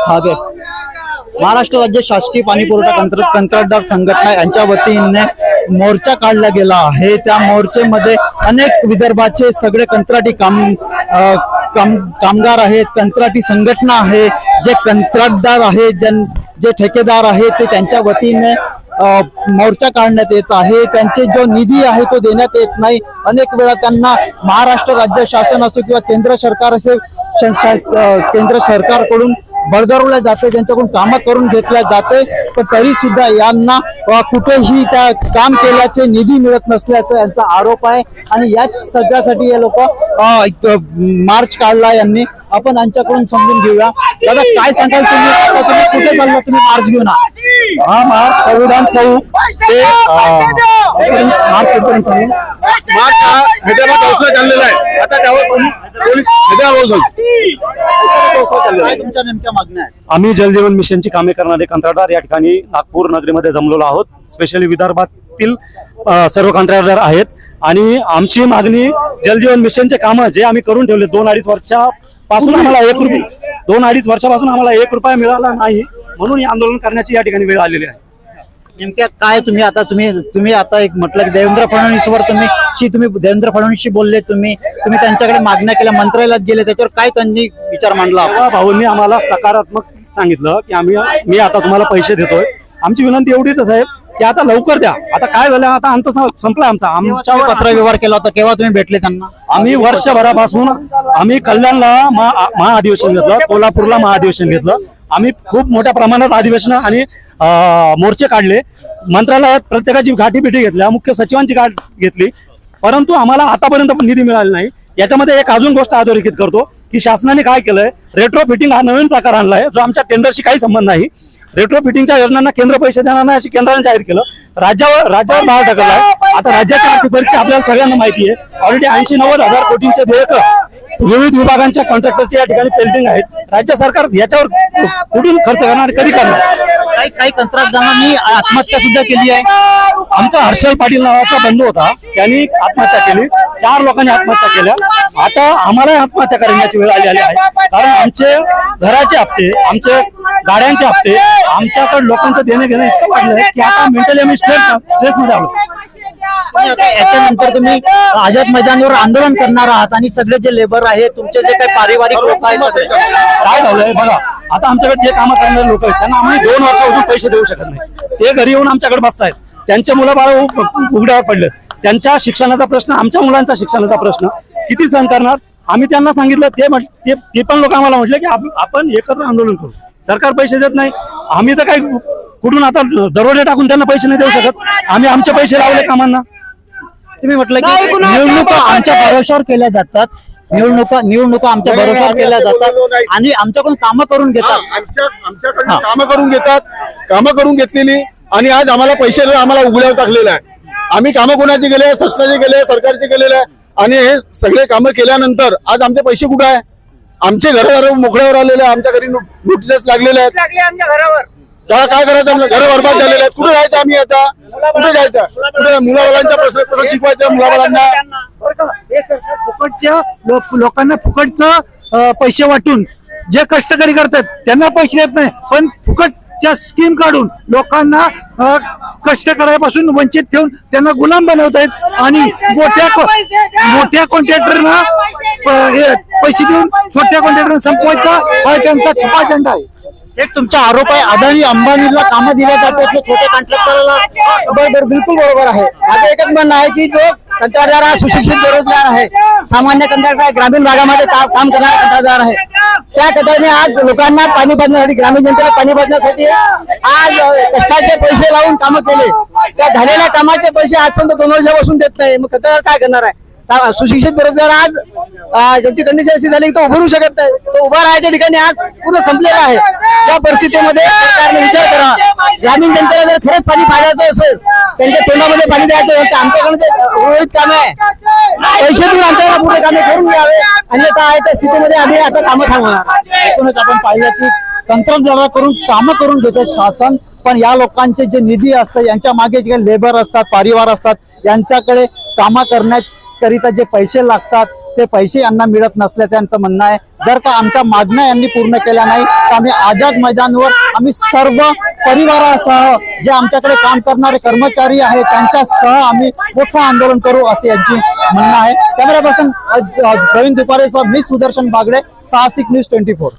हागे महाराष्ट्र राज्य शासकीय पाणी पुरवठा कंत्राटदार संघटना यांच्या वतीने मोर्चा काढला गेला आहे। त्या मोर्चेमध्ये अनेक विदर्भाचे सगळे कंत्राटी कामगार आहेत, कंत्राटी संघटना आहे, जे कंत्राटदार आहेत, जे ठेकेदार आहेत ते त्यांच्या वतीने मोर्चा काढण्यात येत आहे। त्यांचे जो निधी आहे तो देण्यात येत नाही। अनेक वेळा त्यांना महाराष्ट्र राज्य शासन असो किंवा केंद्र सरकार असे केंद्र सरकारकडून बळगवले जाते, त्यांच्याकडून कामं करून घेतल्या जाते, पण तरी सुद्धा यांना कुठेही त्या काम केल्याचे निधी मिळत नसल्याचा यांचा आरोप आहे। आणि याच सगळ्यासाठी हे लोक मार्च काढला यांनी। आपण यांच्याकडून समजून घेऊया। दादा काय सांगाल तुम्ही कुठे चालला तुम्ही मार्च घेऊन? हा मार्च संविधान चौक ते मार्च हा हैदराबाद हाऊसला चाललेला आहे। आता त्यावर पोलीस हैदराबाद काय तुमच्या नेमक्या मागण्या आहेत? आम्ही जलजीवन मिशनची कामे करणारे कंत्राटदार या ठिकाणी नागपूर नगरीमध्ये जमलेलो आहोत। स्पेशली विदर्भातील सर्व कंत्राटदार आहेत आणि आमची मागणी जलजीवन मिशनचे कामं जे आम्ही करून ठेवले 2-2.5 वर्षापासून आम्हाला 1 रुपये 2-2.5 वर्षापासून आम्हाला 1 रुपया मिळाला नाही, म्हणून हे आंदोलन करण्याची या ठिकाणी वेळ आलेली आहे। नेमक्या काय तुम्ही आता एक म्हटलं की देवेंद्र फडणवीसवर तुम्ही देवेंद्र फडणवीसशी बोलले, तुम्ही त्यांच्याकडे मागण्या केल्या, मंत्रालयात गेले, त्याच्यावर काय त्यांनी विचार मांडला? भाऊंनी आम्हाला सकारात्मक सांगितलं की मी आता तुम्हाला पैसे देतोय। आमची विनंती एवढीच आहे की आता लवकर द्या। आता काय झालं, आता अंत संपला आमचा पत्र व्यवहार केला होता, केव्हा तुम्ही भेटले त्यांना? आम्ही वर्षभरापासून आम्ही कल्याणला महाअधिवेशन घेतलं, कोल्हापूरला महाअधिवेशन घेतलं, आम्ही खूप मोठ्या प्रमाणात अधिवेशन आणि मोर्चे काढले, मंत्रालयात प्रत्येकाची गाठीबिठी घेतल्या, मुख्य सचिवांची गाठ घेतली, परंतु आम्हाला आतापर्यंत निधी मिळाला नाही। याच्यामध्ये एक अजून गोष्ट अधोरेखित करतो की शासनाने काय केलंय, रेट्रो फिटिंग हा नवीन प्रकार आणलाय जो आमच्या टेंडरशी काही संबंध नाही। रेट्रो फिटिंगच्या योजनांना केंद्र पैसे देणार नाही अशी केंद्राने जाहीर केलं, राज्यावर भार टाकलाय। आता राज्याची आर्थिक परिस्थिती आपल्याला सगळ्यांना माहिती आहे। ऑलरेडी 80-90 हजार कोटींचे देयक विविध विभागांच्या कॉन्ट्रॅक्टरच्या या ठिकाणी पेंडिंग आहेत। राज्य सरकार याच्यावर कुठून खर्च करणार, कधी करणार? काही कंत्राटदारांनी आत्महत्या सुद्धा केली आहे। आमचा हर्षल पाटील नावाचा बंधू होता, त्यांनी आत्महत्या केली, 4 लोकांनी आत्महत्या केल्या। आता आम्हाला आत्महत्या करण्याची वेळ आलेली आहे, कारण आमचे घराचे हप्ते, आमचे गाड्यांचे हप्ते, आमच्याकडे लोकांचं देणं घेणं इतकं वाढलं की आता मेंटली आम्ही स्ट्रेस मध्ये आलो। याच्यानंतर तुम्ही आझाद मैदानावर आंदोलन करणार आहात आणि सगळे जे लेबर आहे, तुमचे जे काही पारिवारिक लोक आहेत, काय झालंय बघा, आता आमच्याकडे जे कामं करणारे लोक आहेत त्यांना आम्ही 2 वर्षापासून पैसे देऊ शकत नाही। ते घरी येऊन आमच्याकडे बसतायत, त्यांचे मुलं बाळ उघड्यावर पडले, त्यांच्या शिक्षणाचा प्रश्न, आमच्या मुलांचा शिक्षणाचा प्रश्न किती सहन करणार? आम्ही त्यांना सांगितलं, ते पण लोक आम्हाला म्हटले की आपण एकत्र आंदोलन करू, सरकार पैसे देत नाही। आम्ही तर काही कुठून आता दरोडे टाकून त्यांना पैसे नाही देऊ शकत, आम्ही आमचे पैसे लावले कामांना। तुम्ही म्हटलं की निवडणुका आमच्या भरोशावर केल्या जातात, निवडणुका आमच्या भरोशावर केल्या जातात आणि आमच्याकडून कामं करून घेतात, आमच्याकडून कामं करून घेतलेली आणि आज आम्हाला पैसे आम्हाला उघड्यावर टाकलेलं आहे। आम्ही कामं कोणाचे केले, शासनाचे केले, सरकारचे केलेले आहे आणि हे सगळे कामं केल्यानंतर आज आमचे पैसे कुठे आहे? आमचे घर मोकळ्यावर आलेले, आमच्या घरी नोटिसेस लागलेले आहेत, त्याला काय करायचं? आपलं घर बरबाद झालेले आहेत, कुठे जायचं आम्ही? आता कुठे जायचं? कुठे मुलाबाळांचा प्रश्न कसं शिकवायचं मुलाबाळांना? फुकटच्या लोकांना फुकटचं पैसे वाटून जे कष्टकरी करतात त्यांना पैसे देत नाही, पण फुकटच्या स्कीम काढून लोकांना कष्ट करायपासून वंचित ठेवून त्यांना गुलाम बनवत आहेत आणि मोठ्या कॉन्ट्रॅक्टरना पैसे देऊन छोट्या कॉन्ट्रॅक्टरना संपवायचा हा त्यांचा छुपा अजेंडा आहे। एक तुमचा आरोप आहे अदानी अंबानीला कामं दिल्या जातात, छोट्या कॉन्ट्रॅक्टरला। बिलकुल बरोबर आहे। माझं एकच म्हणणं आहे की जो कंत्राटदार हा सुशिक्षित बेरोजगार आहे, सामान्य कंत्राटदार ग्रामीण भागामध्ये काम करणारा कंत्राटदार आहे, त्या कंत्राटदाराने आज लोकांना पाणी बांधण्यासाठी, ग्रामीण जनतेला पाणी बांधण्यासाठी आज कष्टाचे पैसे लावून कामं केले, त्या झालेल्या कामाचे पैसे आजपर्यंत 2 वर्षापासून देत नाही। मग कंत्राटदार काय करणार आहे? सुशिक्षित बेरोजगार आज ज्यांची कंडिशन अशी झाली की तो उभारू शकत नाही, तो उभा राहायच्या ठिकाणी आज पूर्ण संपलेला आहे। त्या परिस्थितीमध्ये सरकारने विचार करावा, ग्रामीण जनतेला जर खरंच पाणी पाजायचं असेल, त्यांच्या तोंडामध्ये पाणी द्यायचं असेल तर आमच्याकडे जे उर्वरित कामे आहे पैसे देऊन आमच्याकडे पूर्ण कामे करून घ्यावे, अन्यथा आहे त्या स्थितीमध्ये आम्ही आता कामं थांबवणार। एकूणच आपण पाहिलं की कंत्राटदाराकडून कामं करून घेते शासन, पण या लोकांचे जे निधी असतात, यांच्या मागे जे लेबर असतात, परिवार असतात, यांच्याकडे कामं करण्याकरिता जे पैसे लागतात ते पैसे यांना मिळत नसल्याचं यांचं म्हणणं आहे. जर का आमच्या मागण्या यांनी पूर्ण केल्या नाही तर आम्ही आझाद मैदानवर आम्ही सर्व परिवारासह जे आमच्याकडे काम करणारे कर्मचारी आहेत त्यांच्यासह आम्ही मोठं आंदोलन करू असे यांची म्हणणं आहे. कॅमेरा पर्सन प्रवीण दुपारेसह मी सुदर्शन बागडे, साहसिक न्यूज 24.